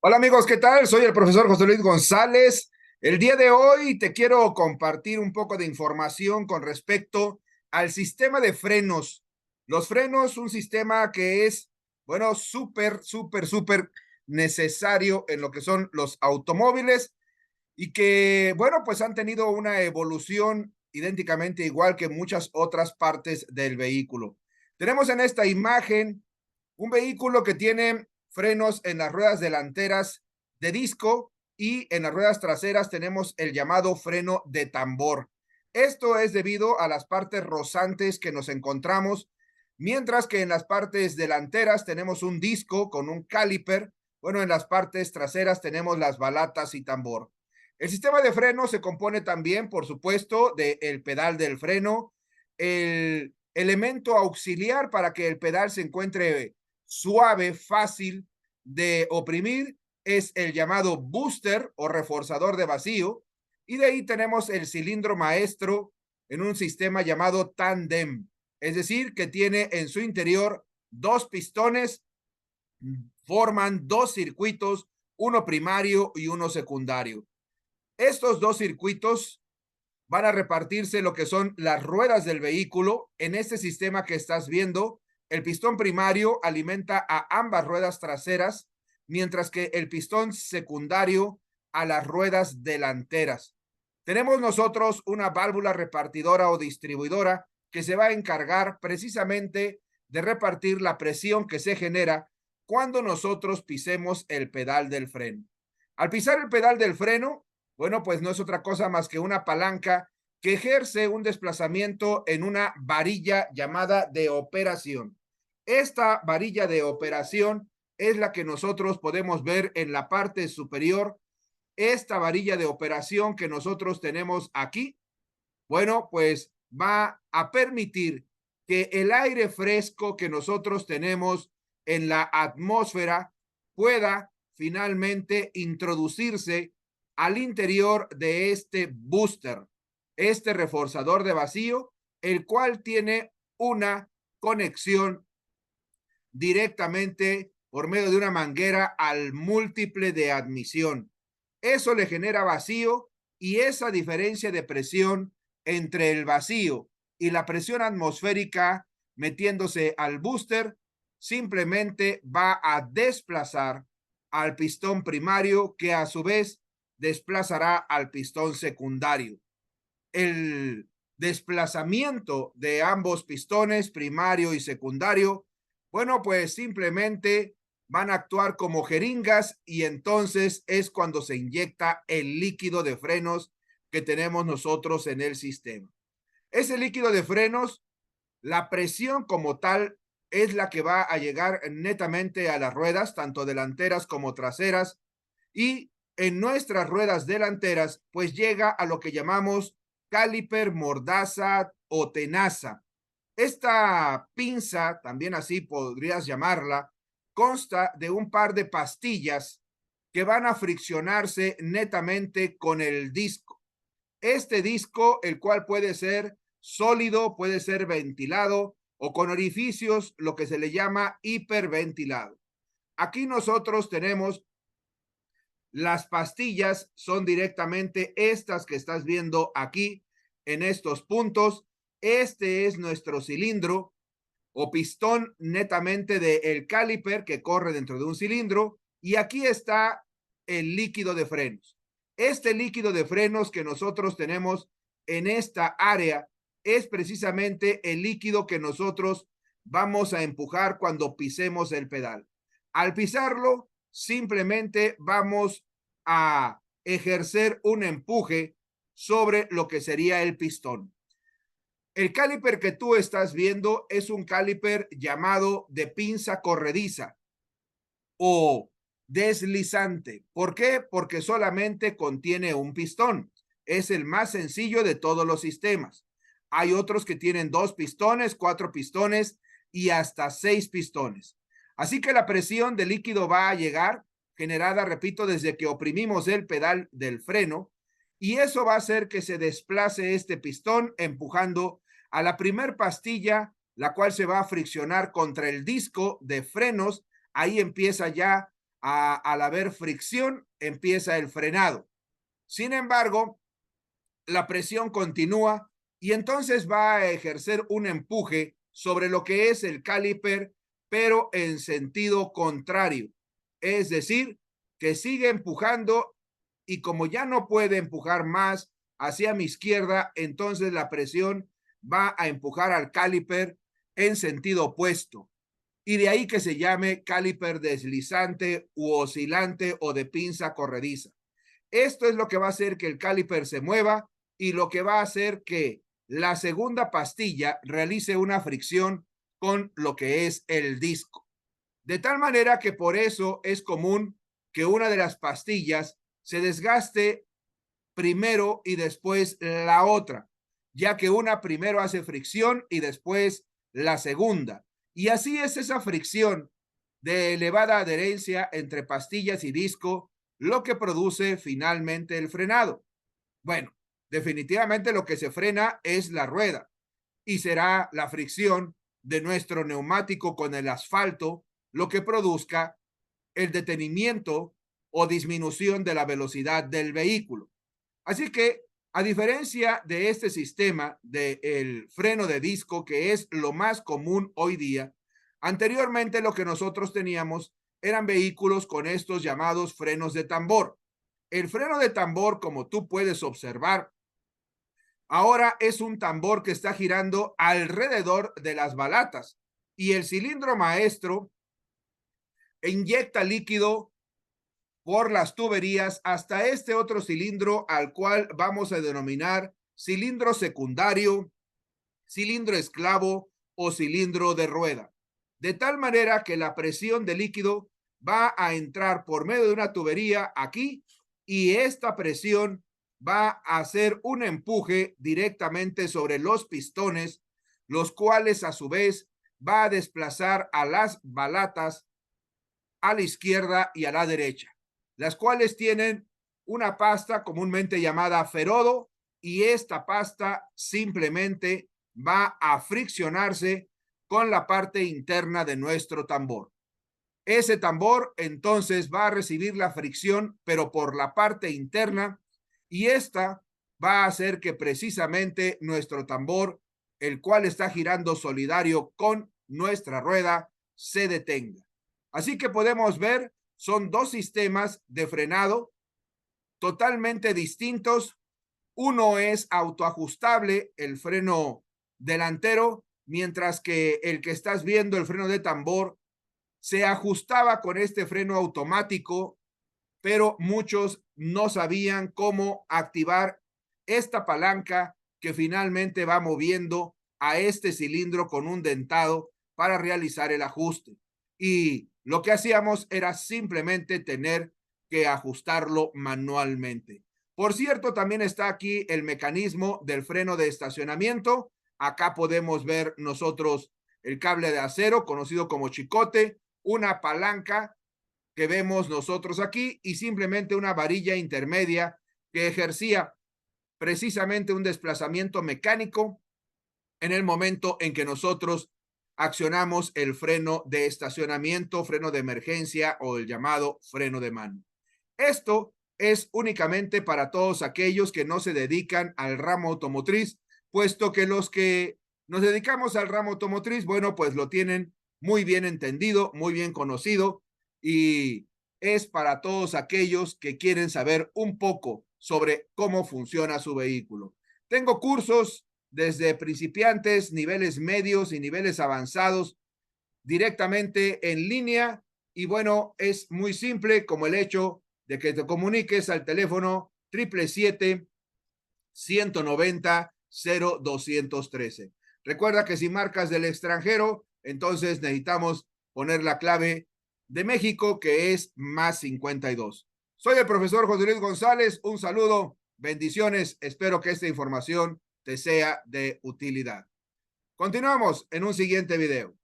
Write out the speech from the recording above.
Hola amigos, ¿qué tal? Soy el profesor José Luis González. El día de hoy te quiero compartir un poco de información con respecto al sistema de frenos. Los frenos, un sistema que es, bueno, súper necesario en lo que son los automóviles y que, bueno, pues han tenido una evolución idénticamente igual que muchas otras partes del vehículo. Tenemos en esta imagen un vehículo que tiene frenos en las ruedas delanteras de disco y en las ruedas traseras tenemos el llamado freno de tambor. Esto es debido a las partes rozantes que nos encontramos, mientras que en las partes delanteras tenemos un disco con un caliper. Bueno, en las partes traseras tenemos las balatas y tambor. El sistema de freno se compone también, por supuesto, del pedal del freno, el elemento auxiliar para que el pedal se encuentre suave, fácil de oprimir, es el llamado booster o reforzador de vacío, y de ahí tenemos el cilindro maestro en un sistema llamado tandem, es decir, que tiene en su interior dos pistones, forman dos circuitos, uno primario y uno secundario. Estos dos circuitos van a repartirse lo que son las ruedas del vehículo. En este sistema que estás viendo, el pistón primario alimenta a ambas ruedas traseras, mientras que el pistón secundario a las ruedas delanteras. Tenemos nosotros una válvula repartidora o distribuidora que se va a encargar precisamente de repartir la presión que se genera cuando nosotros pisemos el pedal del freno. Al pisar el pedal del freno, bueno, pues no es otra cosa más que una palanca que ejerce un desplazamiento en una varilla llamada de operación. Esta varilla de operación es la que nosotros podemos ver en la parte superior. Esta varilla de operación que nosotros tenemos aquí, bueno, pues va a permitir que el aire fresco que nosotros tenemos en la atmósfera pueda finalmente introducirse al interior de este booster, este reforzador de vacío, el cual tiene una conexión directamente por medio de una manguera al múltiple de admisión. Eso le genera vacío, y esa diferencia de presión entre el vacío y la presión atmosférica metiéndose al booster simplemente va a desplazar al pistón primario, que a su vez desplazará al pistón secundario. El desplazamiento de ambos pistones, primario y secundario, bueno, pues simplemente van a actuar como jeringas, y entonces es cuando se inyecta el líquido de frenos que tenemos nosotros en el sistema. Ese líquido de frenos, la presión como tal, es la que va a llegar netamente a las ruedas, tanto delanteras como traseras, y en nuestras ruedas delanteras, pues llega a lo que llamamos caliper, mordaza o tenaza. Esta pinza, también así podrías llamarla, consta de un par de pastillas que van a friccionarse netamente con el disco. Este disco, el cual puede ser sólido, puede ser ventilado o con orificios, lo que se le llama hiperventilado. Aquí nosotros tenemos las pastillas, son directamente estas que estás viendo aquí en estos puntos. Este es nuestro cilindro o pistón netamente del caliper que corre dentro de un cilindro, y aquí está el líquido de frenos. Este líquido de frenos que nosotros tenemos en esta área es precisamente el líquido que nosotros vamos a empujar cuando pisemos el pedal. Al pisarlo, simplemente vamos a ejercer un empuje sobre lo que sería el pistón. El caliper que tú estás viendo es un caliper llamado de pinza corrediza o deslizante. ¿Por qué? Porque solamente contiene un pistón. Es el más sencillo de todos los sistemas. Hay otros que tienen 2 pistones, 4 pistones y hasta 6 pistones. Así que la presión de líquido va a llegar, generada, repito, desde que oprimimos el pedal del freno, y eso va a hacer que se desplace este pistón empujando a la primer pastilla, la cual se va a friccionar contra el disco de frenos. Ahí empieza ya al haber fricción, empieza el frenado. Sin embargo, la presión continúa y entonces va a ejercer un empuje sobre lo que es el caliper, pero en sentido contrario. Es decir, que sigue empujando y como ya no puede empujar más hacia mi izquierda, entonces la presión va a empujar al caliper en sentido opuesto. Y de ahí que se llame caliper deslizante u oscilante o de pinza corrediza. Esto es lo que va a hacer que el caliper se mueva y lo que va a hacer que la segunda pastilla realice una fricción con lo que es el disco. De tal manera que por eso es común que una de las pastillas se desgaste primero y después la otra, ya que una primero hace fricción y después la segunda. Y así es esa fricción de elevada adherencia entre pastillas y disco lo que produce finalmente el frenado. Bueno, definitivamente lo que se frena es la rueda y será la fricción de nuestro neumático con el asfalto lo que produzca el detenimiento o disminución de la velocidad del vehículo. Así que, a diferencia de este sistema del freno de disco, que es lo más común hoy día, anteriormente lo que nosotros teníamos eran vehículos con estos llamados frenos de tambor. El freno de tambor, como tú puedes observar, ahora es un tambor que está girando alrededor de las balatas y el cilindro maestro inyecta líquido por las tuberías hasta este otro cilindro al cual vamos a denominar cilindro secundario, cilindro esclavo o cilindro de rueda. De tal manera que la presión de líquido va a entrar por medio de una tubería aquí y esta presión va a hacer un empuje directamente sobre los pistones, los cuales a su vez va a desplazar a las balatas a la izquierda y a la derecha, las cuales tienen una pasta comúnmente llamada ferodo y esta pasta simplemente va a friccionarse con la parte interna de nuestro tambor. Ese tambor entonces va a recibir la fricción, pero por la parte interna, y esta va a hacer que precisamente nuestro tambor, el cual está girando solidario con nuestra rueda, se detenga. Así que podemos ver, son dos sistemas de frenado totalmente distintos. Uno es autoajustable, el freno delantero, mientras que el que estás viendo, el freno de tambor, se ajustaba con este freno automático, pero muchos no sabían cómo activar esta palanca que finalmente va moviendo a este cilindro con un dentado para realizar el ajuste. Y lo que hacíamos era simplemente tener que ajustarlo manualmente. Por cierto, también está aquí el mecanismo del freno de estacionamiento. Acá podemos ver nosotros el cable de acero, conocido como chicote, una palanca que vemos nosotros aquí y simplemente una varilla intermedia que ejercía precisamente un desplazamiento mecánico en el momento en que nosotros accionamos el freno de estacionamiento, freno de emergencia o el llamado freno de mano. Esto es únicamente para todos aquellos que no se dedican al ramo automotriz, puesto que los que nos dedicamos al ramo automotriz, bueno, pues lo tienen muy bien entendido, muy bien conocido y es para todos aquellos que quieren saber un poco sobre cómo funciona su vehículo. Tengo cursos desde principiantes, niveles medios y niveles avanzados directamente en línea y bueno, es muy simple como el hecho de que te comuniques al teléfono 777-190-0213. Recuerda que si marcas del extranjero, entonces necesitamos poner la clave de México, que es +52. Soy el profesor José Luis González. Un saludo, bendiciones. Espero que esta información te sea de utilidad. Continuamos en un siguiente video.